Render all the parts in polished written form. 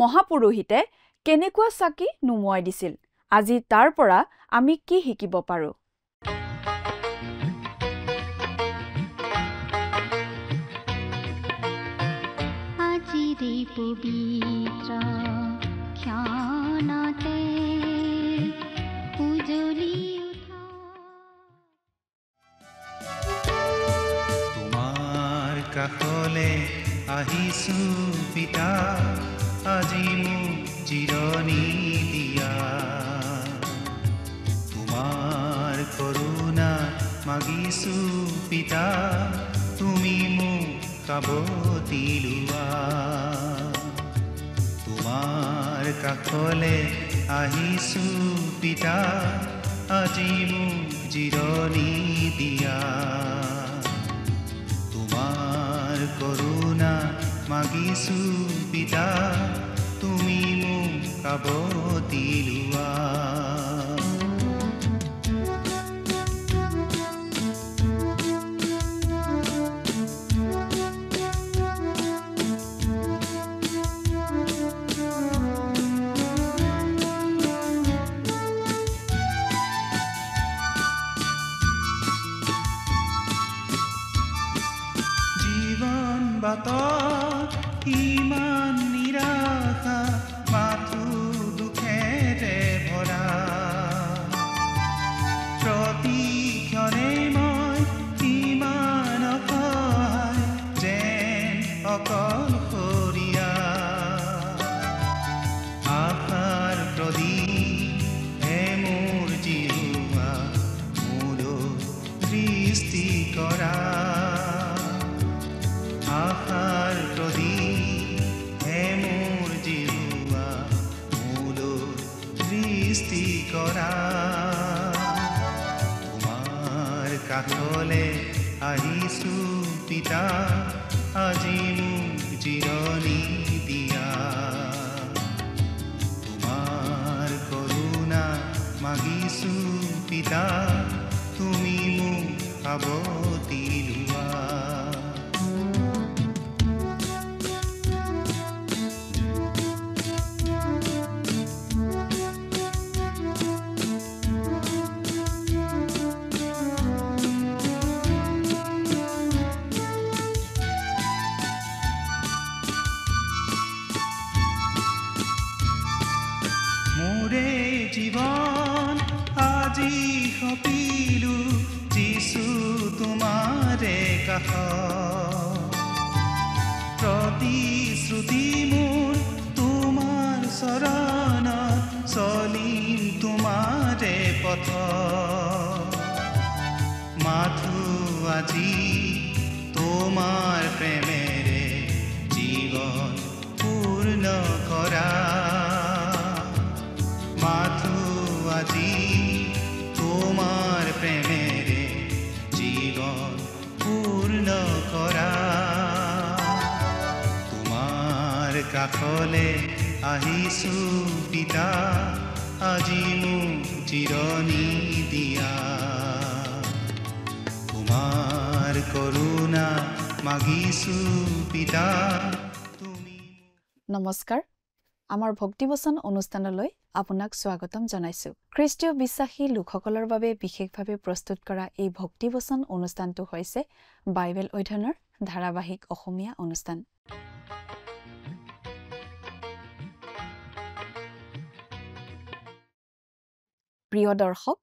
মহাপুৰোহিতে কেনেকুৱা চাকি নুমুৱাই দিছিল আজি তাৰ পৰা আমি কি শিকিব পাৰো আজিৰে পবিত্ৰ ক্ষণতে উজলি উঠা তোমাৰ কাষলে আহিছো পিতা আজি মোক জিৰণি দিয়া তোমাৰ কৰুণা মাগিছো পিতা তুমি মোক কাবতি লোৱা তোমাৰ কাষলে আহিছো পিতা আজি মোক জিৰণি দিয়া তোমাৰ কৰুণা মাগিছো পিতা তুমি মোক কাবতি লোৱা বাটত ইমান নিৰাশা মাথো দুখেৰে ভৰা প্ৰতিক্ষণে মই ইমান অসহায় যেন অকলশৰীয়া আশাৰ প্ৰদীপ হে মোৰ জিহুৱা মোৰ দৃষ্টি কৰা আশাৰ প্ৰদীপ হে মোৰ জিহুৱা মূল দৃষ্টি কৰা তোমাৰ কাষলে আহিছো পিতা আজি মোক জিৰণি দিয়া তোমাৰ কৰুণা মাগিছো পিতা তুমি মোক কাবতি লোৱা জীবন আজি সপিলো যিছু তোমাৰে কাষ প্ৰতিশ্ৰুতি মোৰ তোমাৰ চৰণত চলিম তোমাৰে পথ মাথো আজি তোমাৰ প্ৰেমেৰে জীৱন পূৰ্ণ কৰা মাথো আজি তোমাৰ প্ৰেমেৰে জীৱন পূৰ্ণ কৰা তোমাৰ কাষলে আহিছো পিতা আজি মোক জিৰণি দিয়া তোমাৰ কৰুণা মাগিছো পিতা তুমি নমস্কাৰ আমাৰ ভক্তিবচন অনুষ্ঠানলৈ আপোনাক স্বাগতম জনাইছো খ্ৰীষ্টীয় বিশ্বাসী লোকসকলৰ বাবে বিশেষভাৱে প্ৰস্তুত কৰা এই ভক্তিবচন অনুষ্ঠানটো হৈছে বাইবেল অধ্যয়নৰ ধাৰাবাহিক অসমীয়া অনুষ্ঠান প্ৰিয় দৰ্শক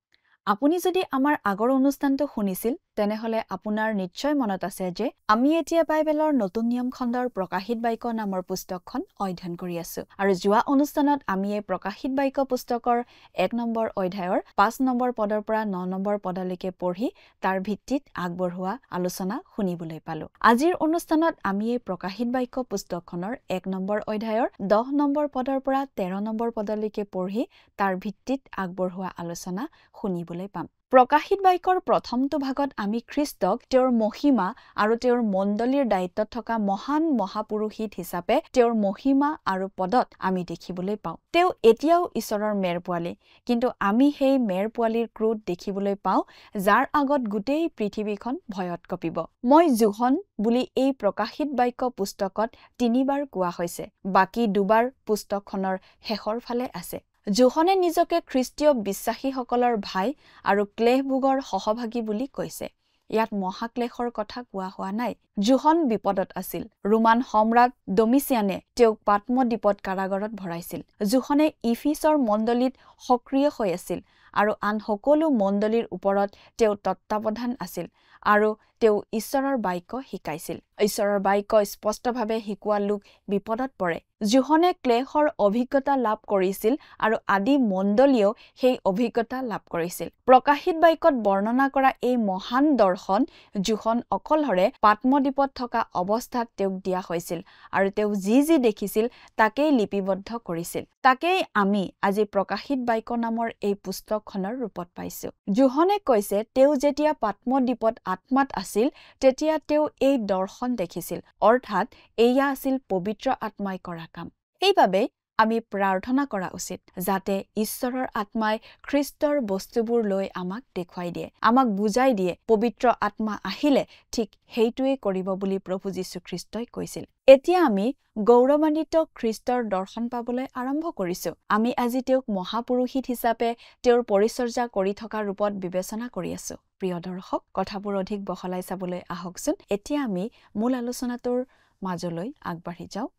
আপুনি যদি আমাৰ আগৰ অনুষ্ঠানটো শুনিছিল তেনেহলে আপোনাৰ নিশ্চয় মনত আছে যে আমি এতিয়া বাইবেলৰ নতুন নিয়ম খণ্ডৰ প্ৰকাশিত বাক্য নামৰ পুস্তকখন অধ্যয়ন কৰি আছো আৰু যোৱা অনুষ্ঠানত আমি এই প্ৰকাশিত বাক্য পুস্তকৰ 1 নম্বৰ অধ্যায়ৰ 5 নম্বৰ পদৰ পৰা 9 নম্বৰ পদলৈকে পঢ়ি তাৰ ভিত্তিত আগবঢ়োৱা আলোচনা শুনিবলৈ পালো আজিৰ অনুষ্ঠানত আমি এই প্ৰকাশিত বাক্য পুস্তকখনৰ 1 নম্বৰ অধ্যায়ৰ 10 নম্বৰ পদৰ পৰা 13 নম্বৰ পদলৈকে পঢ়ি তাৰ ভিত্তিত আগবঢ়োৱা আলোচনা শুনিবলৈ পাম প্ৰকাশিত বাক্যৰ প্ৰথমটো ভাগত আমি খ্ৰীষ্টক তেওঁৰ মহিমা আৰু তেওঁৰ মণ্ডলীৰ দায়িত্বত থকা মহান মহাপুৰোহিত হিচাপে তেওঁৰ মহিমা আৰু পদত আমি দেখিবলৈ পাওঁ। তেওঁ এতিয়াও ঈশ্বৰৰ মেৰ পোৱালী, কিন্তু আমি সেই মেৰ পোৱালীৰ ক্ৰোধ দেখিবলৈ পাওঁ যাৰ আগত গোটেই পৃথিৱীখন ভয়ত কঁপিব। মই জোহন বুলি এই প্ৰকাশিত বাক্য পুস্তকত 3 বাৰ কোৱা হৈছে, বাকী 2 বাৰ পুস্তকখনৰ শেষৰ ফালে আছে। জোহনে নিজকে খ্ৰীষ্টীয় বিশ্বাসীসকলৰ ভাই আৰু ক্লেশভোগৰ সহভাগী বুলি কৈছে। ইয়াত মহাক্লেশৰ কথা কোৱা হোৱা নাই। জোহন বিপদত আছিল। ৰোমান সম্ৰাট ডমিচিয়ানে তেওঁক পাটমদ্বীপত কাৰাগাৰত ভৰাইছিল। জোহনে ইফিছৰ মণ্ডলীত সক্ৰিয় হৈ আছিল আৰু আন সকলো মণ্ডলীৰ ওপৰত তেওঁ তত্বাৱধান আছিল আৰু তেওঁ ঈশ্বৰৰ বাক্য শিকাইছিল। ঈশ্বৰৰ বাক্য স্পষ্টভাৱে শিকোৱা লোক বিপদত পৰে। জোহনে ক্লেশৰ অভিজ্ঞতা লাভ কৰিছিল আৰু আদি মণ্ডলীয়েও সেই অভিজ্ঞতা লাভ কৰিছিল। প্ৰকাশিত বাক্যত বৰ্ণনা কৰা এই মহান দৰ্শন জোহন অকলহৰে পাটমদ্বীপত থকা অৱস্থাত তেওঁক দিয়া হৈছিল আৰু তেওঁ যি দেখিছিল তাকেই লিপিবদ্ধ কৰিছিল। তাকেই আমি আজি প্ৰকাশিত বাক্য নামৰ এই পুস্তকখনৰ ৰূপত পাইছো। জোহনে কৈছে তেওঁ যেতিয়া পাটমদ্বীপত আত্মাত আছিল তেতিয়া তেওঁ এই দৰ্শন দেখিছিল, অৰ্থাৎ এয়া আছিল পবিত্ৰ আত্মাই কৰা কাম। এইবাবে আমি প্ৰাৰ্থনা কৰা উচিত যাতে ঈশ্বৰৰ আত্মাই খ্ৰীষ্টৰ বস্তুবোৰ লৈ আমাক দেখুৱাই দিয়ে, আমাক বুজাই দিয়ে। পবিত্ৰ আত্মা আহিলে ঠিক সেইটোৱেই কৰিব বুলি প্ৰভু যীশু খ্ৰীষ্টই কৈছিল। এতিয়া আমি গৌৰৱান্বিত খ্ৰীষ্টৰ দৰ্শন পাবলৈ আৰম্ভ কৰিছো। আমি আজি তেওঁক মহাপুৰোহিত হিচাপে তেওঁৰ পৰিচৰ্যা কৰি থকা ৰূপত বিবেচনা কৰি আছো। প্ৰিয় দৰ্শক, কথাবোৰ অধিক বহলাই চাবলৈ আহকচোন। এতিয়া আমি মূল আলোচনাটোৰ মাজলৈ আগবাঢ়ি যাওঁ।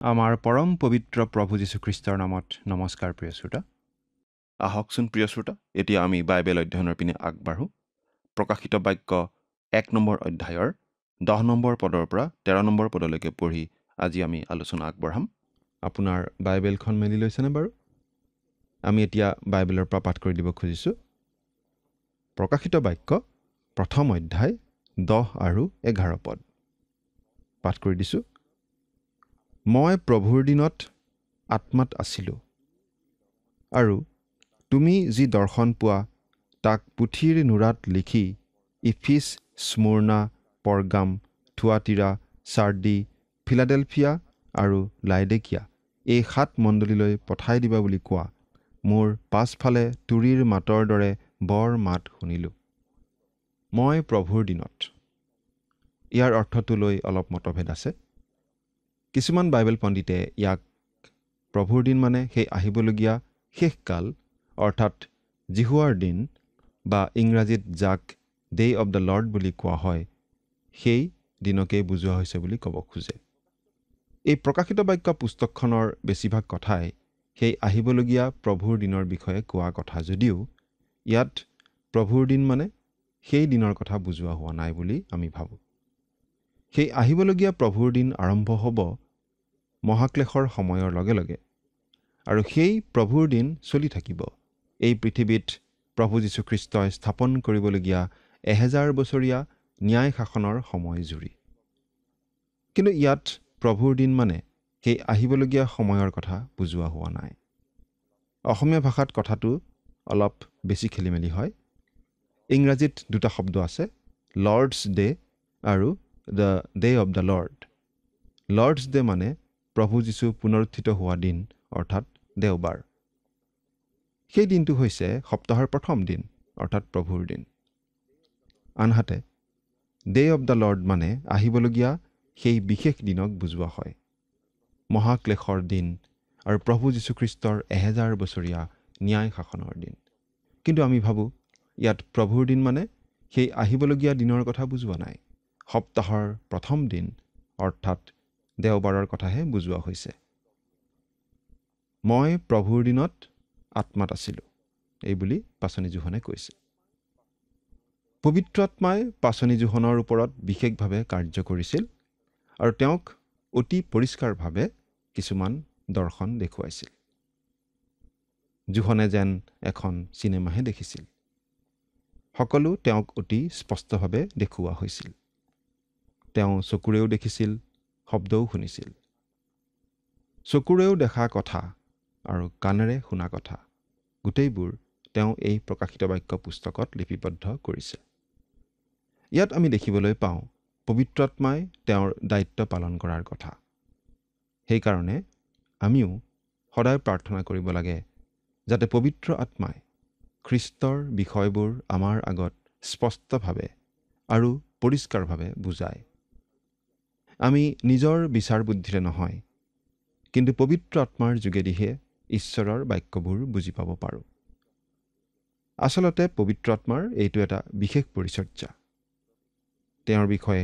আমাৰ পৰম পবিত্ৰ প্ৰভু যীশুখ্ৰীষ্টৰ নামত নমস্কাৰ প্ৰিয় শ্ৰোতা। আহকচোন প্ৰিয় শ্ৰোতা, এতিয়া আমি বাইবেল অধ্যয়নৰ পিনে আগবাঢ়োঁ। প্ৰকাশিত বাক্য 1 নম্বৰ অধ্যায়ৰ 10 নম্বৰ পদৰ পৰা 13 নম্বৰ পদলৈকে পঢ়ি আজি আমি আলোচনা আগবঢ়াম। আপোনাৰ বাইবেলখন মেলি লৈছেনে বাৰু? আমি এতিয়া বাইবেলৰ পৰা পাঠ কৰি দিব খুজিছোঁ। প্ৰকাশিত বাক্য প্ৰথম অধ্যায় 10 আৰু 11 পদ পাঠ কৰি দিছোঁ। মই প্ৰভুৰ দিনত আত্মাত আছিলোঁ, আৰু তুমি যি দৰ্শন পোৱা তাক পুথিৰ নুৰাত লিখি ইফিছ, স্মুৰ্ণা, পৰ্গাম, থুৱাতিৰা, চাৰ্ডি, ফিলাডেলফিয়া আৰু লাইডেকিয়া এই 7 মণ্ডলীলৈ পঠাই দিবা বুলি কোৱা। মোৰ পাছফালে তুৰীৰ মাতৰ দৰে বৰ মাত শুনিলোঁ। মই প্ৰভুৰ দিনত, ইয়াৰ অৰ্থটো লৈ অলপ মতভেদ আছে। কিছুমান বাইবেল পণ্ডিতে ইয়াক প্ৰভুৰ দিন মানে সেই আহিবলগীয়া শেষকাল, অৰ্থাৎ জিহুৱাৰ দিন বা ইংৰাজীত যাক ডে অৱ দ্য লৰ্ড বুলি কোৱা হয়, সেই দিনকেই বুজোৱা হৈছে বুলি ক'ব খোজে। এই প্ৰকাশিত বাক্য পুস্তকখনৰ বেছিভাগ কথাই সেই আহিবলগীয়া প্ৰভুৰ দিনৰ বিষয়ে কোৱা কথা যদিও ইয়াত প্ৰভুৰ দিন মানে সেই দিনৰ কথা বুজোৱা হোৱা নাই বুলি আমি ভাবোঁ। সেই আহিবলগীয়া প্ৰভুৰ দিন আৰম্ভ হ'ব মহাক্লেশৰ সময়ৰ লগে লগে, আৰু সেই প্ৰভুৰ দিন চলি থাকিব এই পৃথিৱীত প্ৰভু যীশুখ্ৰীষ্টই স্থাপন কৰিবলগীয়া 1000 বছৰীয়া ন্যায় শাসনৰ সময় জুৰি। কিন্তু ইয়াত প্ৰভুৰ দিন মানে সেই আহিবলগীয়া সময়ৰ কথা বুজোৱা হোৱা নাই। অসমীয়া ভাষাত কথাটো অলপ বেছি খেলিমেলি হয়। ইংৰাজীত 2টা শব্দ আছে, লৰ্ডছ ডে আৰু the day of the lord. Lords day মানে প্ৰভু যীশু পুনৰুত্থিত হোৱা দিন, অৰ্থাৎ দেওবাৰ। সেই দিনটো হৈছে সপ্তাহৰ প্ৰথম দিন, অৰ্থাৎ প্ৰভুৰ দিন। আনহাতে ডে অৱ দ্য লৰ্ড মানে আহিবলগীয়া সেই বিশেষ দিনক বুজোৱা হয়, মহাক্লেশৰ দিন আৰু প্ৰভু যীশুখ্ৰীষ্টৰ 1000 বছৰীয়া ন্যায় শাসনৰ দিন। কিন্তু আমি ভাবোঁ ইয়াত প্ৰভুৰ দিন মানে সেই আহিবলগীয়া দিনৰ কথা বুজোৱা নাই, সপ্তাহৰ প্ৰথম দিন অৰ্থাৎ দেওবাৰৰ কথাহে বুজোৱা হৈছে। মই প্ৰভুৰ দিনত আত্মাত আছিলোঁ, এই বুলি পাচনি জোহনে কৈছে। পবিত্ৰ আত্মাই পাচনি জোহনৰ ওপৰত বিশেষভাৱে কাৰ্য কৰিছিল আৰু তেওঁক অতি পৰিষ্কাৰভাৱে কিছুমান দৰ্শন দেখুৱাইছিল। জোহনে যেন এখন চিনেমাহে দেখিছিল। সকলো তেওঁক অতি স্পষ্টভাৱে দেখুওৱা হৈছিল। তেওঁ চকুৰেও দেখিছিল, শব্দও শুনিছিল। চকুৰেও দেখা কথা আৰু কাণেৰে শুনা কথা গোটেইবোৰ তেওঁ এই প্ৰকাশিত বাক্য পুস্তকত লিপিবদ্ধ কৰিছে। ইয়াত আমি দেখিবলৈ পাওঁ পবিত্ৰ আত্মাই তেওঁৰ দায়িত্ব পালন কৰাৰ কথা। সেইকাৰণে আমিও সদায় প্ৰাৰ্থনা কৰিব লাগে যাতে পবিত্ৰ আত্মাই খ্ৰীষ্টৰ বিষয়বোৰ আমাৰ আগত স্পষ্টভাৱে আৰু পৰিষ্কাৰভাৱে বুজায়। আমি নিজৰ বিচাৰ বুদ্ধিৰে নহয়, কিন্তু পবিত্ৰ আত্মাৰ যোগেদিহে ঈশ্বৰৰ বাক্যবোৰ বুজি পাব পাৰোঁ। আচলতে পবিত্ৰ আত্মাৰ এইটো এটা বিশেষ পৰিচৰ্যা। তেওঁৰ বিষয়ে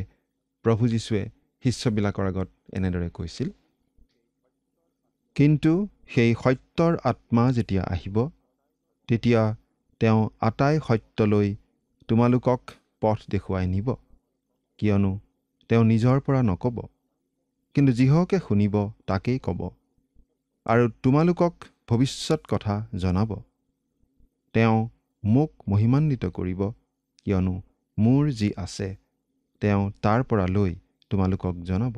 প্ৰভু যীশুৱে শিষ্যবিলাকৰ আগত এনেদৰে কৈছিল, কিন্তু সেই সত্যৰ আত্মা যেতিয়া আহিব, তেতিয়া তেওঁ আটাই সত্যলৈ তোমালোকক পথ দেখুৱাই নিব, কিয়নো তেওঁ নিজৰ পৰা নক'ব, কিন্তু যিহকে শুনিব তাকেই ক'ব, আৰু তোমালোকক ভৱিষ্যত কথা জনাব। তেওঁ মোক মহিমান্বিত কৰিব, কিয়নো মোৰ যি আছে তেওঁ তাৰ পৰা লৈ তোমালোকক জনাব।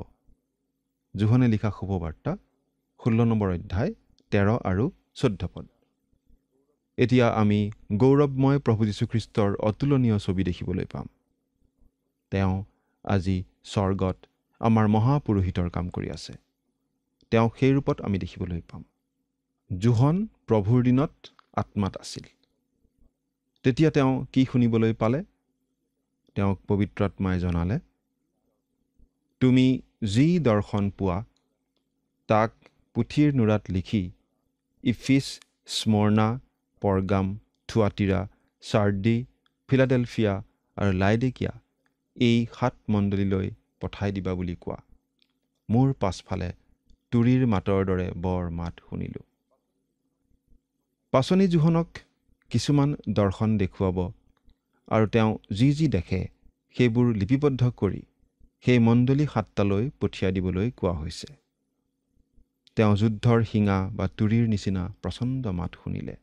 যোহনে লিখা শুভবাৰ্তা 16 নম্বৰ অধ্যায় 13 আৰু 14 পদ। এতিয়া আমি গৌৰৱময় প্ৰভু যীশুখ্ৰীষ্টৰ অতুলনীয় ছবি দেখিবলৈ পাম। তেওঁ আজি স্বৰ্গত আমাৰ মহাপুৰোহিতৰ কাম কৰি আছে। তেওঁ সেই ৰূপত আমি দেখিবলৈ পাম। যোহন প্ৰভুৰ দিনত আত্মাত আছিল। তেতিয়া তেওঁ কি শুনিবলৈ পালে? তেওঁক পবিত্ৰ আত্মাই জনালে, তুমি যি দৰ্শন পোৱা তাক পুথিৰ নুৰাত লিখি ইফিছ, স্মৰ্ণা, পৰগাম, থুৱাতিৰা, চাৰ্ডি, ফিলাডেলফিয়া আৰু লাইডিকিয়া এই 7 মণ্ডলীলৈ পঠাই দিবা বুলি কোৱা। মোৰ পাছফালে তুৰীৰ মাতৰ দৰে বৰ মাত শুনিলোঁ। পাচনি যোহনক কিছুমান দৰ্শন দেখুৱাব আৰু তেওঁ যি দেখে সেইবোৰ লিপিবদ্ধ কৰি সেই মণ্ডলী 7টালৈ পঠিয়াই দিবলৈ কোৱা হৈছে। তেওঁ যুদ্ধৰ শিঙা বা তুৰীৰ নিচিনা প্ৰচণ্ড মাত শুনিলে।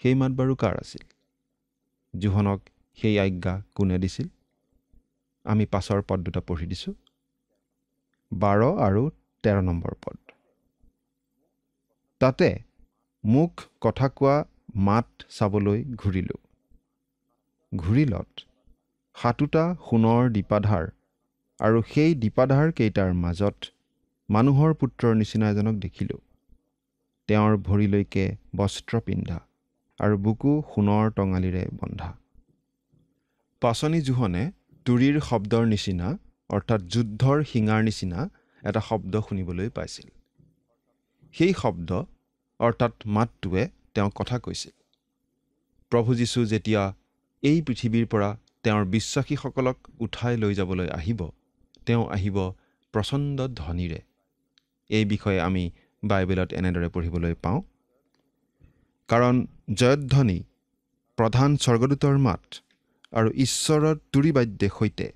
সেই মাত বাৰু কাৰ আছিল? যোহনক সেই আজ্ঞা কোনে দিছিল? আমি পাছৰ পদ দুটা পঢ়ি দিছোঁ, 12 আৰু 13 নম্বৰ পদ। তাতে মোক কথা কোৱা মাত চাবলৈ ঘূৰিলোঁ। ঘূৰিলত 7টা সোণৰ দীপাধাৰ আৰু সেই দীপাধাৰ কেইটাৰ মাজত মানুহৰ পুত্ৰৰ নিচিনা এজনক দেখিলোঁ। তেওঁৰ ভৰিলৈকে বস্ত্ৰ পিন্ধা আৰু বুকু সোণৰ টঙালিৰে বন্ধা। পাচনি যোহনে তুৰীৰ শব্দৰ নিচিনা অৰ্থাৎ যুদ্ধৰ শিঙাৰ নিচিনা এটা শব্দ শুনিবলৈ পাইছিল। সেই শব্দ অৰ্থাৎ মাতটোৱে তেওঁক কথা কৈছিল। প্ৰভু যীশু যেতিয়া এই পৃথিৱীৰ পৰা তেওঁৰ বিশ্বাসীসকলক উঠাই লৈ যাবলৈ আহিব, তেওঁ আহিব প্ৰচণ্ড ধ্বনিৰে। এই বিষয়ে আমি বাইবেলত এনেদৰে পঢ়িবলৈ পাওঁ, কাৰণ জয়ধ্বনি, প্ৰধান স্বৰ্গদূতৰ মাত আৰু ঈশ্বৰৰ তুৰীবাদ্যৰ সৈতে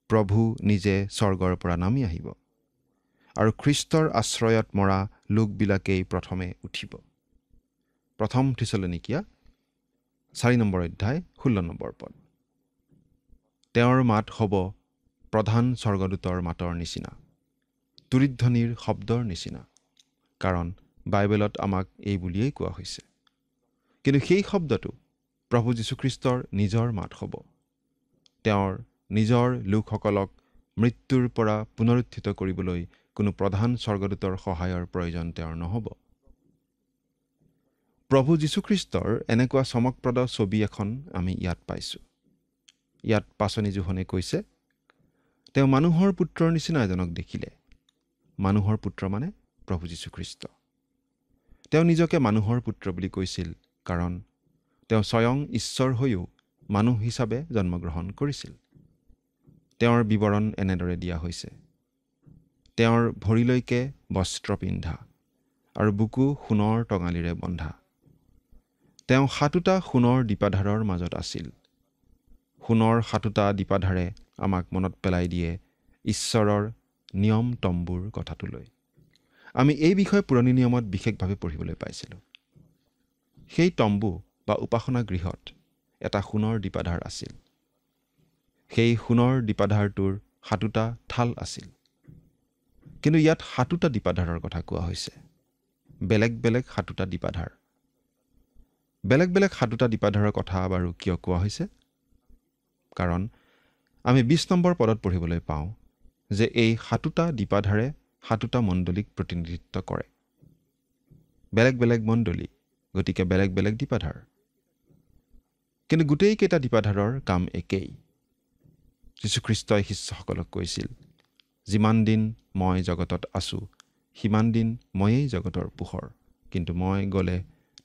প্ৰভু নিজে স্বৰ্গৰ পৰা নামি আহিব আৰু খ্ৰীষ্টৰ আশ্ৰয়ত মৰা লোকবিলাকেই প্ৰথমে উঠিব। 1 থিছালনিকিয়া 4 নম্বৰ অধ্যায় 16 নম্বৰ পদ। তেওঁৰ মাত হ'ব প্ৰধান স্বৰ্গদূতৰ মাতৰ নিচিনা, তুৰীধ্বনিৰ শব্দৰ নিচিনা, কাৰণ বাইবেলত আমাক এই বুলিয়েই কোৱা হৈছে। কিন্তু সেই শব্দটো প্ৰভু যীশুখ্ৰীষ্টৰ নিজৰ মাত হ'ব। তেওঁৰ নিজৰ লোকসকলক মৃত্যুৰ পৰা পুনৰুত্থিত কৰিবলৈ কোনো প্ৰধান স্বৰ্গদূতৰ সহায়ৰ প্ৰয়োজন তেওঁৰ নহ'ব। প্ৰভু যীশুখ্ৰীষ্টৰ এনেকুৱা চমকপ্ৰদ ছবি এখন আমি ইয়াত পাইছোঁ। ইয়াত পাচনি যোহনে কৈছে, তেওঁ মানুহৰ পুত্ৰৰ নিচিনা এজনক দেখিলে। মানুহৰ পুত্ৰ মানে প্ৰভু যীশুখ্ৰীষ্ট। তেওঁ নিজকে মানুহৰ পুত্ৰ বুলি কৈছিল, কাৰণ তেওঁ স্বয়ং ঈশ্বৰ হৈও মানুহ হিচাপে জন্মগ্ৰহণ কৰিছিল। তেওঁৰ বিৱৰণ এনেদৰে দিয়া হৈছে, তেওঁৰ ভৰিলৈকে বস্ত্ৰ পিন্ধা আৰু বুকু সোণৰ টঙালিৰে বন্ধা। তেওঁ 7টা সোণৰ দীপাধাৰৰ মাজত আছিল। সোণৰ 7টা দীপাধাৰে আমাক মনত পেলাই দিয়ে ঈশ্বৰৰ নিয়ম তম্বুৰ কথাটোলৈ। আমি এই বিষয়ে পুৰণি নিয়মত বিশেষভাৱে পঢ়িবলৈ পাইছিলোঁ। সেই তম্বু বা উপাসনা গৃহত এটা সোণৰ দীপাধাৰ আছিল। সেই সোণৰ দীপাধাৰটোৰ 7টা থাল আছিল। কিন্তু ইয়াত 7টা দীপাধাৰৰ কথা কোৱা হৈছে, বেলেগ বেলেগ 7টা দীপাধাৰ। বেলেগ বেলেগ 7টা দীপাধাৰৰ কথা বাৰু কিয় কোৱা হৈছে? কাৰণ আমি 20 নম্বৰ পদত পঢ়িবলৈ পাওঁ যে এই 7টা দীপাধাৰে 7টা মণ্ডলীক প্ৰতিনিধিত্ব কৰে। বেলেগ বেলেগ মণ্ডলী, গতিকে বেলেগ বেলেগ দীপাধাৰ। কিন্তু গোটেইকেইটা দীপাধাৰৰ কাম একেই। যীশুখ্ৰীষ্টই শিষ্যসকলক কৈছিল, যিমান দিন মই জগতত আছো সিমান দিন ময়েই জগতৰ পোহৰ, কিন্তু মই গ'লে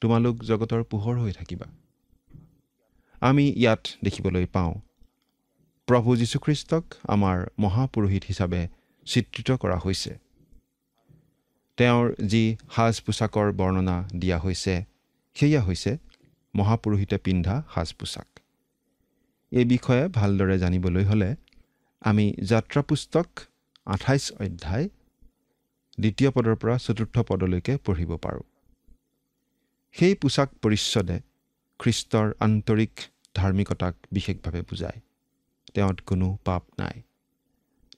তোমালোক জগতৰ পোহৰ হৈ থাকিবা। আমি ইয়াত দেখিবলৈ পাওঁ প্ৰভু যীশুখ্ৰীষ্টক আমাৰ মহাপুৰোহিত হিচাপে চিত্ৰিত কৰা হৈছে। তেওঁৰ যি সাজ পোছাকৰ বৰ্ণনা দিয়া হৈছে সেয়া হৈছে মহাপুৰোহিতে পিন্ধা সাজ পোছাক। এই বিষয়ে ভালদৰে জানিবলৈ হ'লে আমি যাত্ৰা পুস্তক 28 অধ্যায় 2 পদৰ পৰা 4 পদলৈকে পঢ়িব পাৰোঁ। সেই পোছাক পৰিচ্ছদে খ্ৰীষ্টৰ আন্তৰিক ধাৰ্মিকতাক বিশেষভাৱে বুজায়। তেওঁত কোনো পাপ নাই।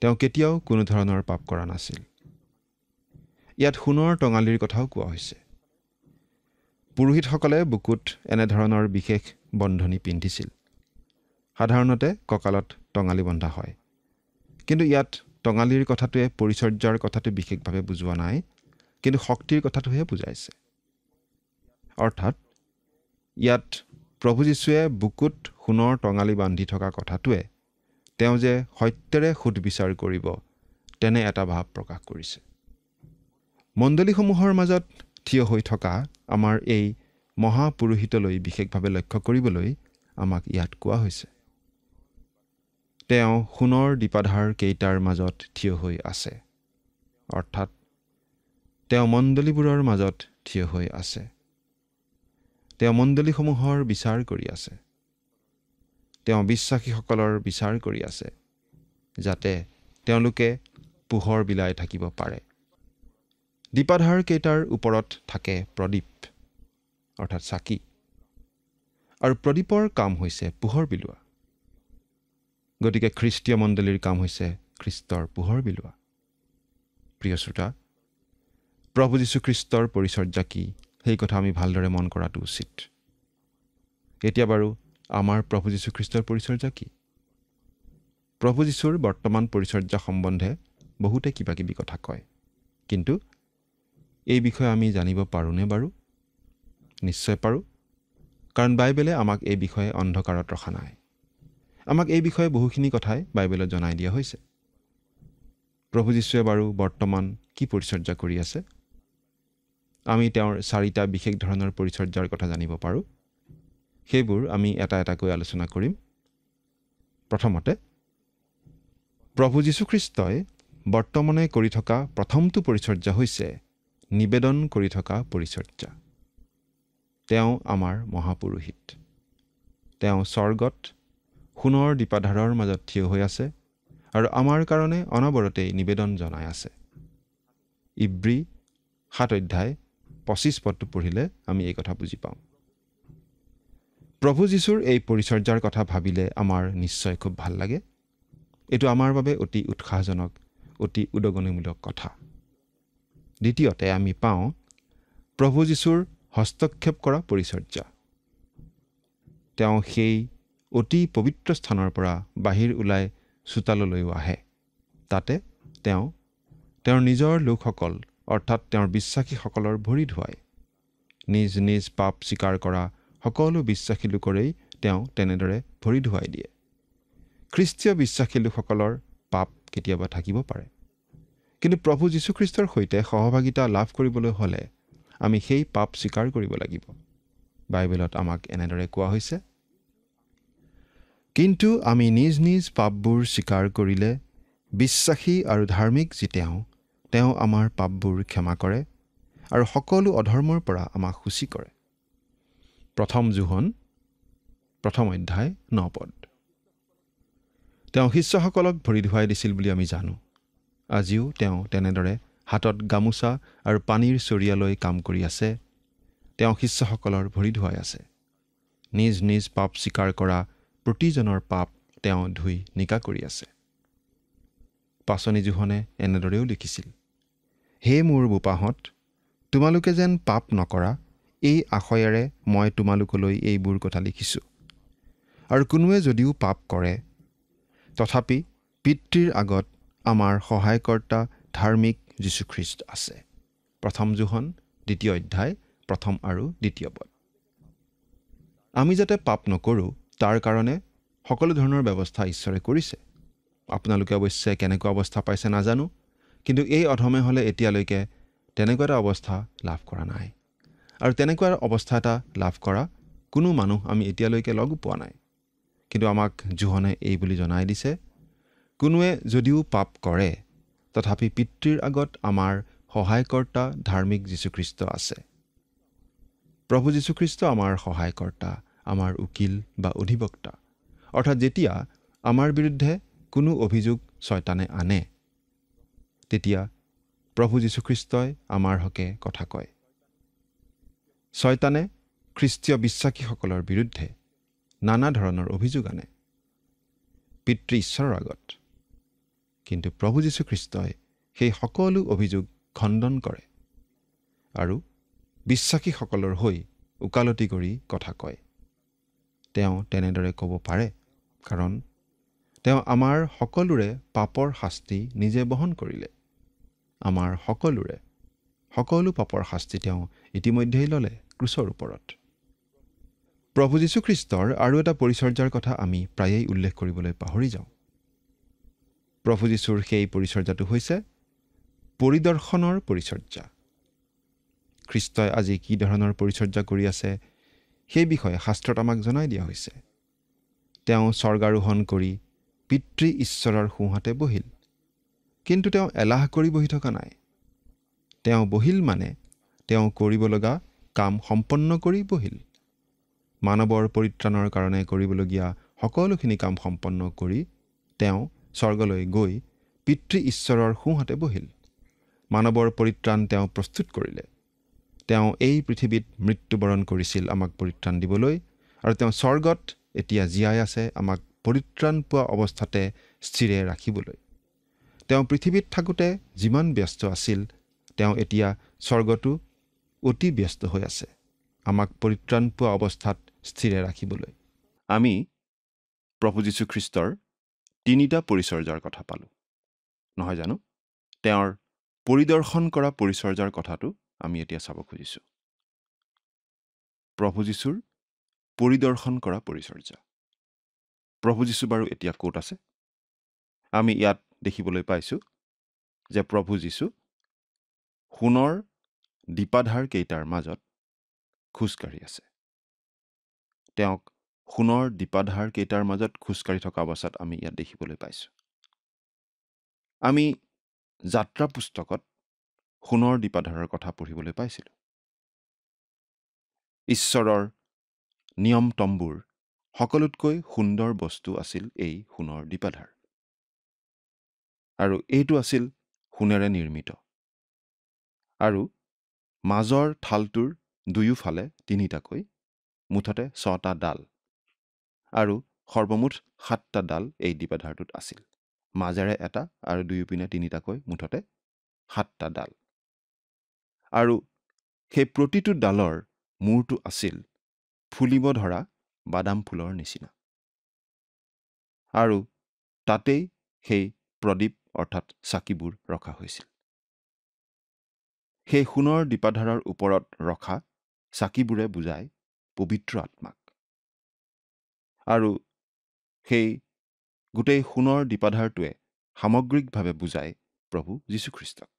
তেওঁ কেতিয়াও কোনো ধৰণৰ পাপ কৰা নাছিল। ইয়াত সোণৰ টঙালিৰ কথাও কোৱা হৈছে। পুৰোহিতসকলে বুকুত এনেধৰণৰ বিশেষ বন্ধনী পিন্ধিছিল। সাধাৰণতে কঁকালত টঙালি বন্ধা হয়, কিন্তু ইয়াত টঙালিৰ কথাটোৱে পৰিচৰ্যাৰ কথাটো বিশেষভাৱে বুজোৱা নাই, কিন্তু শক্তিৰ কথাটোহে বুজাইছে। অৰ্থাৎ ইয়াত প্ৰভু যীশুৱে বুকুত সোণৰ টঙালি বান্ধি থকা কথাটোৱে তেওঁ যে সত্যেৰে সুধবিচাৰ কৰিব তেনে এটা ভাৱ প্ৰকাশ কৰিছে। মণ্ডলীসমূহৰ মাজত থিয় হৈ থকা আমাৰ এই মহাপুৰোহিতলৈ বিশেষভাৱে লক্ষ্য কৰিবলৈ আমাক ইয়াত কোৱা হৈছে। তেওঁ সোণৰ দীপাধাৰ কেইটাৰ মাজত থিয় হৈ আছে, অৰ্থাৎ তেওঁ মণ্ডলীবোৰৰ মাজত থিয় হৈ আছে। তেওঁ মণ্ডলীসমূহৰ বিচাৰ কৰি আছে। তেওঁ বিশ্বাসীসকলৰ বিচাৰ কৰি আছে, যাতে তেওঁলোকে পোহৰ বিলাই থাকিব পাৰে। দীপাধাৰ কেইটাৰ ওপৰত থাকে প্ৰদীপ, অৰ্থাৎ চাকি, আৰু প্ৰদীপৰ কাম হৈছে পোহৰ বিলোৱা। গতিকে খ্ৰীষ্টীয় মণ্ডলীৰ কাম হৈছে খ্ৰীষ্টৰ পোহৰ বিলোৱা। প্ৰিয় শ্ৰোতা, প্ৰভু যীশুখ্ৰীষ্টৰ পৰিচৰ্যা কি সেই কথা আমি ভালদৰে মন কৰাটো উচিত। এতিয়া বাৰু আমাৰ প্ৰভু যীশুখ্ৰীষ্টৰ পৰিচৰ্যা কি? প্ৰভু যীশুৰ বৰ্তমান পৰিচৰ্যা সম্বন্ধে বহুতে কিবা কিবি কথা কয়, কিন্তু এই বিষয়ে আমি জানিব পাৰোঁনে বাৰু? নিশ্চয় পাৰোঁ, কাৰণ বাইবেলে আমাক এই বিষয়ে অন্ধকাৰত ৰখা নাই। আমাক এই বিষয়ে বহুখিনি কথাই বাইবেলত জনাই দিয়া হৈছে। প্ৰভু যীশুৱে বাৰু বৰ্তমান কি পৰিচৰ্যা কৰি আছে? আমি তেওঁৰ 4টা বিশেষ ধৰণৰ পৰিচৰ্যাৰ কথা জানিব পাৰোঁ। সেইবোৰ আমি এটা এটাকৈ আলোচনা কৰিম। প্ৰথমতে, প্ৰভু যীশুখ্ৰীষ্টই বৰ্তমানে কৰি থকা প্ৰথমটো পৰিচৰ্যা হৈছে নিবেদন কৰি থকা পৰিচৰ্যা। তেওঁ আমাৰ মহাপুৰোহিত। তেওঁ স্বৰ্গত সোণৰ দীপাধাৰৰ মাজত থিয় হৈ আছে আৰু আমাৰ কাৰণে অনবৰতেই নিবেদন জনাই আছে। ইব্ৰী 7 অধ্যায় 25 পদটো পঢ়িলে আমি এই কথা বুজি পাওঁ। প্ৰভু যীশুৰ এই পৰিচৰ্যাৰ কথা ভাবিলে আমাৰ নিশ্চয় খুব ভাল লাগে। এইটো আমাৰ বাবে অতি উৎসাহজনক, অতি উদগনিমূলক কথা। দ্বিতীয়তে আমি পাওঁ প্ৰভু যীশুৰ হস্তক্ষেপ কৰা পৰিচৰ্যা। তেওঁ সেই অতি পবিত্ৰ স্থানৰ পৰা বাহিৰ ওলাই চোতাললৈও আহে। তাতে তেওঁ তেওঁৰ নিজৰ লোকসকল অৰ্থাৎ তেওঁৰ বিশ্বাসীসকলৰ ভৰি ধুৱায়। নিজ নিজ পাপ স্বীকাৰ কৰা সকলো বিশ্বাসী লোকৰেই তেওঁ তেনেদৰে ভৰি ধুৱাই দিয়ে। খ্ৰীষ্টীয় বিশ্বাসী লোকসকলৰ পাপ কেতিয়াবা থাকিব পাৰে, কিন্তু প্ৰভু যীশুখ্ৰীষ্টৰ সৈতে সহভাগিতা লাভ কৰিবলৈ হ'লে আমি সেই পাপ স্বীকাৰ কৰিব লাগিব। বাইবেলত আমাক এনেদৰে কোৱা হৈছে, কিন্তু আমি নিজ নিজ পাপবোৰ স্বীকাৰ কৰিলে বিশ্বাসী আৰু ধাৰ্মিক যি তেওঁ আমাৰ পাপবোৰ ক্ষমা কৰে আৰু সকলো অধৰ্মৰ পৰা আমাক সূচী কৰে। 1 যোহন 1 অধ্যায় 9 পদ। তেওঁ শিষ্যসকলক ভৰি ধুৱাই দিছিল বুলি আমি জানো। আজিও তেওঁ তেনেদৰে হাতত গামোচা আৰু পানীৰ চৰিয়ালৈ কাম কৰি আছে। তেওঁ শিষ্যসকলৰ ভৰি ধুৱাই আছে। নিজ নিজ পাপ স্বীকাৰ কৰা প্ৰতিজনৰ পাপ তেওঁ ধুই নিকা কৰি আছে। 5 যোহনে এনেদৰেও লিখিছিল, হে মোৰ বোপাহঁত, তোমালোকে যেন পাপ নকৰা এই আশয়েৰে মই তোমালোকলৈ এইবোৰ কথা লিখিছোঁ। আৰু কোনোৱে যদিও পাপ কৰে, তথাপি পিতৃৰ আগত আমাৰ সহায়কৰ্তা ধাৰ্মিক যীশুখ্ৰীষ্ট আছে। 1 যোহন 2 অধ্যায় 1 আৰু 2 পদ। আমি যাতে পাপ নকৰোঁ তাৰ কাৰণে সকলো ধৰণৰ ব্যৱস্থা ঈশ্বৰে কৰিছে। আপোনালোকে অৱশ্যে কেনেকুৱা অৱস্থা পাইছে নাজানো, কিন্তু এই অধমে হ'লে এতিয়ালৈকে তেনেকুৱা এটা অৱস্থা লাভ কৰা নাই। আৰু তেনেকুৱা অৱস্থা এটা লাভ কৰা কোনো মানুহ আমি এতিয়ালৈকে লগো পোৱা নাই। কিন্তু আমাক যোহনে এই বুলি জনাই দিছে, কোনোৱে যদিও পাপ কৰে, তথাপি পিতৃৰ আগত আমাৰ সহায়কৰ্তা ধাৰ্মিক যীশুখ্ৰীষ্ট আছে। প্ৰভু যীশুখ্ৰীষ্ট আমাৰ সহায়কৰ্তা, আমাৰ উকিল বা অধিবক্তা। অৰ্থাৎ যেতিয়া আমাৰ বিৰুদ্ধে কোনো অভিযোগ শয়তানে আনে, তেতিয়া প্ৰভু যীশুখ্ৰীষ্টই আমাৰ হকে কথা কয়। শয়তানে খ্ৰীষ্টীয় বিশ্বাসীসকলৰ বিৰুদ্ধে নানা ধৰণৰ অভিযোগ আনে পিতৃ ঈশ্বৰৰ আগত, কিন্তু প্ৰভু যীশুখ্ৰীষ্টই সেই সকলো অভিযোগ খণ্ডন কৰে আৰু বিশ্বাসীসকলৰ হৈ ওকালতি কৰি কথা কয়। তেওঁ তেনেদৰে ক'ব পাৰে, কাৰণ তেওঁ আমাৰ সকলোৰে পাপৰ শাস্তি নিজে বহন কৰিলে। আমাৰ সকলো পাপৰ শাস্তি তেওঁ ইতিমধ্যেই ল'লে ক্ৰুচৰ ওপৰত। প্ৰভু যীশুখ্ৰীষ্টৰ আৰু এটা পৰিচৰ্যাৰ কথা আমি প্ৰায়েই উল্লেখ কৰিবলৈ পাহৰি যাওঁ। প্ৰভু যীশুৰ সেই পৰিচৰ্যাটো হৈছে পৰিদৰ্শনৰ পৰিচৰ্যা। খ্ৰীষ্টই আজি কি ধৰণৰ পৰিচৰ্যা কৰি আছে সেই বিষয়ে শাস্ত্ৰত আমাক জনাই দিয়া হৈছে। তেওঁ স্বৰ্গাৰোহণ কৰি পিতৃ ঈশ্বৰৰ সোঁহাতে বহিল, কিন্তু তেওঁ এলাহ কৰি বহি থকা নাই। তেওঁ বহিল মানে তেওঁ কৰিব লগা কাম সম্পন্ন কৰি বহিল। মানৱৰ পৰিত্ৰাণৰ কাৰণে কৰিবলগীয়া সকলোখিনি কাম সম্পন্ন কৰি তেওঁ স্বৰ্গলৈ গৈ পিতৃ ঈশ্বৰৰ সোঁহাতে বহিল। মানৱৰ পৰিত্ৰাণ তেওঁ প্ৰস্তুত কৰিলে। তেওঁ এই পৃথিৱীত মৃত্যুবৰণ কৰিছিল আমাক পৰিত্ৰাণ দিবলৈ, আৰু তেওঁ স্বৰ্গত এতিয়া জীয়াই আছে আমাক পৰিত্ৰাণ পোৱা অৱস্থাতে স্থিৰে ৰাখিবলৈ। তেওঁ পৃথিৱীত থাকোঁতে যিমান ব্যস্ত আছিল, তেওঁ এতিয়া স্বৰ্গতো অতি ব্যস্ত হৈ আছে আমাক পৰিত্ৰাণ পোৱা অৱস্থাত স্থিৰে ৰাখিবলৈ। আমি প্ৰভু যীশুখ্ৰীষ্টৰ 3টা পৰিচৰ্যাৰ কথা পালোঁ, নহয় জানো? তেওঁৰ পৰিদৰ্শন কৰা পৰিচৰ্যাৰ কথাটো আমি এতিয়া চাব খুজিছোঁ। প্ৰভু যীশুৰ পৰিদৰ্শন কৰা পৰিচৰ্যা। প্ৰভু যীশু বাৰু এতিয়া ক'ত আছে? আমি ইয়াত দেখিবলৈ পাইছোঁ যে প্ৰভু যীশু সোণৰ দীপাধাৰ কেইটাৰ মাজত খোজকাঢ়ি আছে। তেওঁক সোণৰ দীপাধাৰ কেইটাৰ মাজত খোজকাঢ়ি থকা অৱস্থাত আমি ইয়াত দেখিবলৈ পাইছোঁ। আমি যাত্ৰা পুস্তকত সোণৰ দীপাধাৰৰ কথা পঢ়িবলৈ পাইছিলোঁ। ঈশ্বৰৰ নিয়ম তম্বুৰ সকলোতকৈ সুন্দৰ বস্তু আছিল এই সোণৰ দীপাধাৰ, আৰু এইটো আছিল সোণেৰে নিৰ্মিত, আৰু মাজৰ থালটোৰ দুয়োফালে 3টাকৈ, মুঠতে 6টা ডাল, আৰু সৰ্বমুঠ 7টা ডাল এই দীপাধাৰটোত আছিল। মাজেৰে এটা আৰু দুয়োপিনে 3টাকৈ, মুঠতে 7টা ডাল। আৰু সেই প্ৰতিটো ডালৰ মূৰটো আছিল ফুলিব ধৰা বাদাম ফুলৰ নিচিনা, আৰু তাতেই সেই প্ৰদীপ অৰ্থাৎ চাকিবোৰ ৰখা হৈছিল। সেই সোণৰ দীপাধাৰৰ ওপৰত ৰখা চাকিবোৰে বুজায় পবিত্ৰ আত্মাক, আৰু সেই গোটেই সোণৰ দীপাধাৰটোৱে সামগ্ৰিকভাৱে বুজায় প্ৰভু যীশুখ্ৰীষ্টক,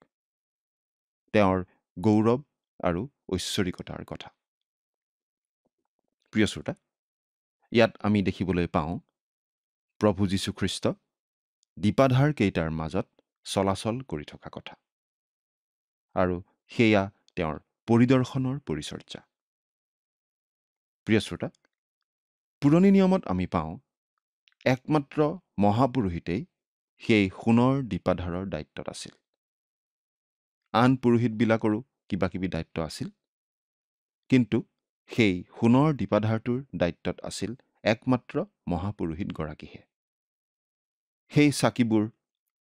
তেওঁৰ গৌৰৱ আৰু ঐশ্বৰিকতাৰ কথা। প্ৰিয় শ্ৰোতা, ইয়াত আমি দেখিবলৈ পাওঁ প্ৰভু যীশুখ্ৰীষ্ট দীপাধাৰ কেইটাৰ মাজত চলাচল কৰি থকা কথা, আৰু সেয়া তেওঁৰ পৰিদৰ্শনৰ পৰিচৰ্যা। প্ৰিয় শ্ৰোতা, পুৰণি নিয়মত আমি পাওঁ একমাত্ৰ মহাপুৰোহিতেই সেই সোণৰ দীপাধাৰৰ দায়িত্বত আছিল। আন পুৰোহিতবিলাকৰো কিবা কিবি দায়িত্ব আছিল, কিন্তু সেই সোণৰ দীপাধাৰটোৰ দায়িত্বত আছিল একমাত্ৰ মহাপুৰোহিতগৰাকীহে। সেই চাকিবোৰ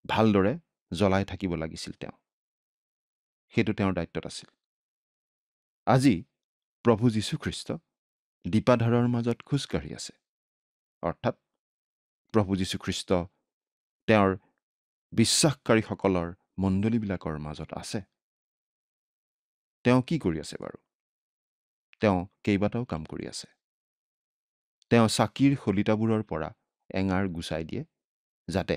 ভালদৰে জ্বলাই থাকিব লাগিছিল, সেইটো তেওঁৰ দায়িত্বত আছিল। আজি প্ৰভু যীশুখ্ৰীষ্ট দীপাধাৰৰ মাজত খোজকাঢ়ি আছে, অৰ্থাৎ প্ৰভু যীশুখ্ৰীষ্ট তেওঁৰ বিশ্বাসকাৰীসকলৰ মণ্ডলীবিলাকৰ মাজত আছে। তেওঁ কি কৰি আছে বাৰু? তেওঁ কেইবাটাও কাম কৰি আছে। তেওঁ চাকিৰ শলিতাবোৰৰ পৰা এঙাৰ গুচাই দিয়ে, যাতে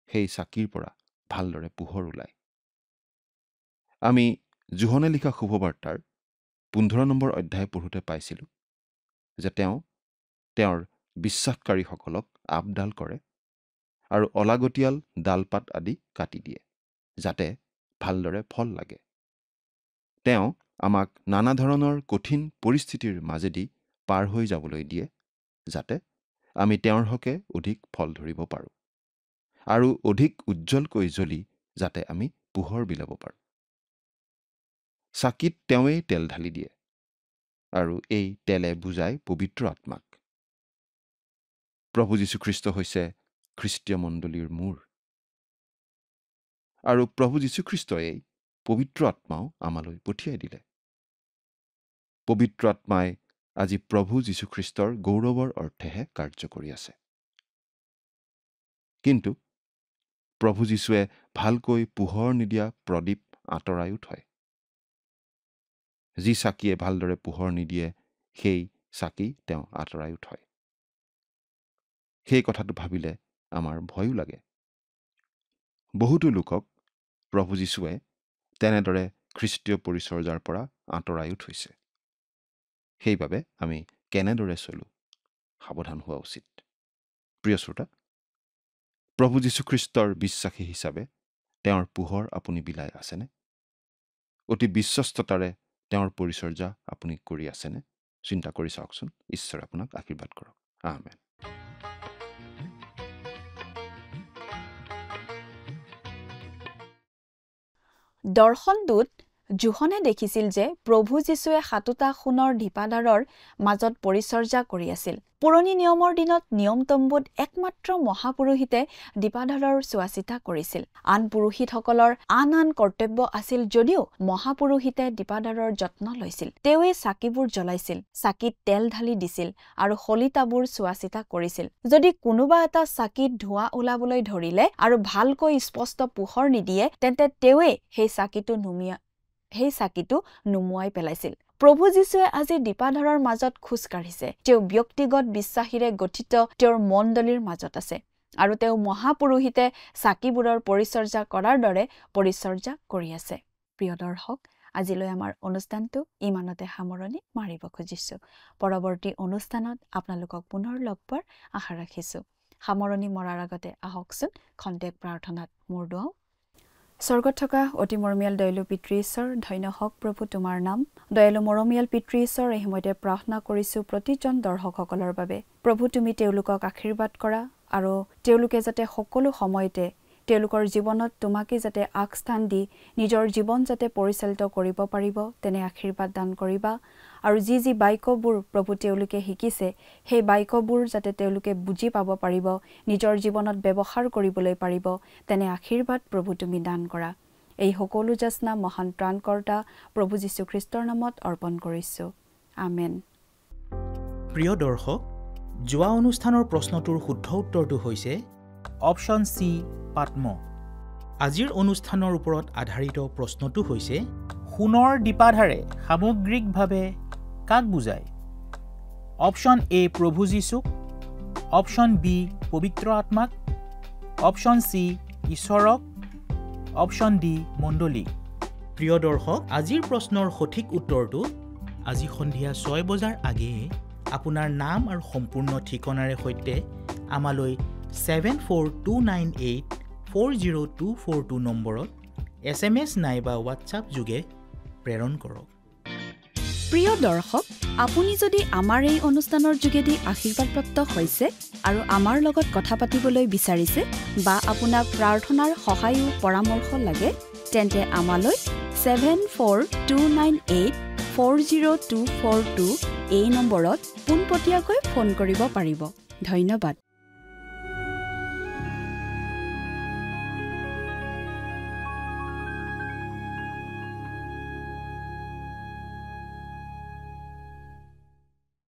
সেই চাকিৰ পৰা ভালদৰে পোহৰ ওলায়। আমি যোহনে লিখা শুভবাৰ্তাৰ 15 নম্বৰ অধ্যায় পঢ়োঁতে পাইছিলোঁ যে তেওঁ তেওঁৰ বিশ্বাসকাৰীসকলক আপডাল কৰে আৰু অলাগতিয়াল ডালপাত আদি কাটি দিয়ে, যাতে ভালদৰে ফল লাগে। তেওঁ আমাক নানা ধৰণৰ কঠিন পৰিস্থিতিৰ মাজেদি পাৰ হৈ যাবলৈ দিয়ে, যাতে আমি তেওঁৰ হকে অধিক ফল ধৰিব পাৰোঁ আৰু অধিক উজ্জ্বলকৈ জ্বলি যাতে আমি পোহৰ বিলাব পাৰোঁ। চাকিত তেওঁৱেই তেল ঢালি দিয়ে আৰু এই তেলে বুজায় পবিত্ৰ আত্মাক। প্ৰভু যীশুখ্ৰীষ্ট হৈছে খ্ৰীষ্টীয় মণ্ডলীৰ মূৰ আৰু প্ৰভু যীশুখ্ৰীষ্টই পবিত্ৰ আত্মাও আমালৈ পঠিয়াই দিলে। পবিত্ৰ আত্মাই আজি প্ৰভু যীশুখ্ৰীষ্টৰ গৌৰৱৰ অৰ্থেহে কাৰ্য কৰি আছে। কিন্তু প্ৰভু যীশুৱে ভালকৈ পোহৰ নিদিয়া প্ৰদীপ আঁতৰায়ো থয়। যি চাকিয়ে ভালদৰে পোহৰ নিদিয়ে, সেই চাকি তেওঁ আঁতৰায়ো থয়। সেই কথাটো ভাবিলে আমাৰ ভয়ো লাগে। বহুতো লোকক প্ৰভু যীশুৱে তেনেদৰে খ্ৰীষ্টীয় পৰিচৰ্যাৰ পৰা আঁতৰায়ো থৈছে। সেইবাবে আমি কেনেদৰে চলো, সাৱধান হোৱা উচিত। প্ৰিয় শ্ৰোতা, প্ৰভু যীশুখ্ৰীষ্টৰ বিশ্বাসী হিচাপে তেওঁৰ পোহৰ আপুনি বিলাই আছেনে? অতি বিশ্বস্ততাৰে তেওঁৰ পৰিচৰ্যা আপুনি কৰি আছেনে? চিন্তা কৰি চাওকচোন। ঈশ্বৰে আপোনাক আশীৰ্বাদ কৰক। আমেন। দৰ্শনটোত যোহনে দেখিছিল যে প্ৰভু যীশুৱে 7টা সোণৰ দীপাধাৰৰ মাজত পৰিচৰ্যা কৰি আছিল। পুৰণি নিয়মৰ দিনত নিয়ম তম্বুত একমাত্ৰ মহাপুৰোহিতে দীপাধাৰৰ চোৱা চিতা কৰিছিল। আন পুৰোহিতসকলৰ আন আন কৰ্তব্য আছিল যদিও মহাপুৰোহিতে দীপাধাৰৰ যত্ন লৈছিল। তেওঁৱে চাকিবোৰ জ্বলাইছিল, চাকিত তেল ঢালি দিছিল আৰু শলিতাবোৰ চোৱা চিতা কৰিছিল। যদি কোনোবা এটা চাকিত ধোঁৱা ওলাবলৈ ধৰিলে আৰু ভালকৈ স্পষ্ট পোহৰ নিদিয়ে, তেন্তে তেওঁৱে সেই চাকিটো নুমুৱাই পেলাইছিল। প্ৰভু যীশুৱে আজি দীপাধাৰৰ মাজত খোজ কাঢ়িছে। তেওঁ ব্যক্তিগত বিশ্বাসীৰে গঠিত তেওঁৰ মণ্ডলীৰ মাজত আছে আৰু তেওঁ মহাপুৰোহিতে চাকিবোৰৰ পৰিচৰ্যা কৰাৰ দৰে পৰিচৰ্যা কৰি আছে। প্ৰিয় দৰ্শক, আজিলৈ আমাৰ অনুষ্ঠানটো ইমানতে সামৰণি মাৰিব খুজিছো। পৰৱৰ্তী অনুষ্ঠানত আপোনালোকক পুনৰ লগ পোৱাৰ আশা ৰাখিছো। সামৰণি মৰাৰ আগতে আহকচোন খন্তেক প্ৰাৰ্থনাত মূৰ দুৱাওঁ। স্বৰ্গত থকা অতি মৰমীয়াল দয়ালু পিতৃ ঈশ্বৰ, ধন্য হওক প্ৰভু তোমাৰ নাম। দয়ালু মৰমীয়াল পিতৃ ঈশ্বৰ, এই সময়তে প্ৰাৰ্থনা কৰিছো প্ৰতিজন দৰ্শকসকলৰ বাবে। প্ৰভু, তুমি তেওঁলোকক আশীৰ্বাদ কৰা আৰু তেওঁলোকে যাতে সকলো সময়তে তেওঁলোকৰ জীৱনত তোমাকে যাতে আগস্থান দি নিজৰ জীৱন যাতে পৰিচালিত কৰিব পাৰিব, তেনে আশীৰ্বাদ দান কৰিবা। আৰু যি যি বাক্যবোৰ প্ৰভু তেওঁলোকে শিকিছে, সেই বাক্যবোৰ যাতে তেওঁলোকে বুজি পাব পাৰিব, নিজৰ জীৱনত ব্যৱহাৰ কৰিবলৈ পাৰিব, তেনে আশীৰ্বাদ প্ৰভু তুমি দান কৰা। এই সকলো যাচনা মহান ত্ৰাণকৰ্তা প্ৰভু যীশুখ্ৰীষ্টৰ নামত অৰ্পণ কৰিছোঁ। আমেন। প্ৰিয় দৰ্শক, যোৱা অনুষ্ঠানৰ প্ৰশ্নটোৰ শুদ্ধ উত্তৰটো হৈছে অপশ্যন চি, পাদ্ম। আজিৰ অনুষ্ঠানৰ ওপৰত আধাৰিত প্ৰশ্নটো হৈছে সোণৰ দীপাধাৰে সামগ্ৰিকভাৱে কাক বুজায়? অপশ্যন এ প্ৰভু যীশুক, অপশ্যন বি পবিত্ৰ আত্মাক, অপশ্যন চি ঈশ্বৰক, অপশ্যন ডি মণ্ডলীক। প্ৰিয় দৰ্শক, আজিৰ প্ৰশ্নৰ সঠিক উত্তৰটো আজি সন্ধিয়া 6 বজাৰ আগেয়ে আপোনাৰ নাম আৰু সম্পূৰ্ণ ঠিকনাৰে সৈতে আমালৈ 7429840242 নম্বৰত SMS নাইবা হোৱাটছআপ যোগে প্ৰেৰণ কৰক। প্ৰিয় দৰ্শক, আপুনি যদি আমাৰ এই অনুষ্ঠানৰ যোগেদি আশীৰ্বাদপ্ৰাপ্ত হৈছে আৰু আমাৰ লগত কথা পাতিবলৈ বিচাৰিছে বা আপোনাক প্ৰাৰ্থনাৰ সহায় পৰামৰ্শ লাগে, তেন্তে আমালৈ 7429840242 এই নম্বৰত পোনপটীয়াকৈ ফোন কৰিব পাৰিব। ধন্যবাদ।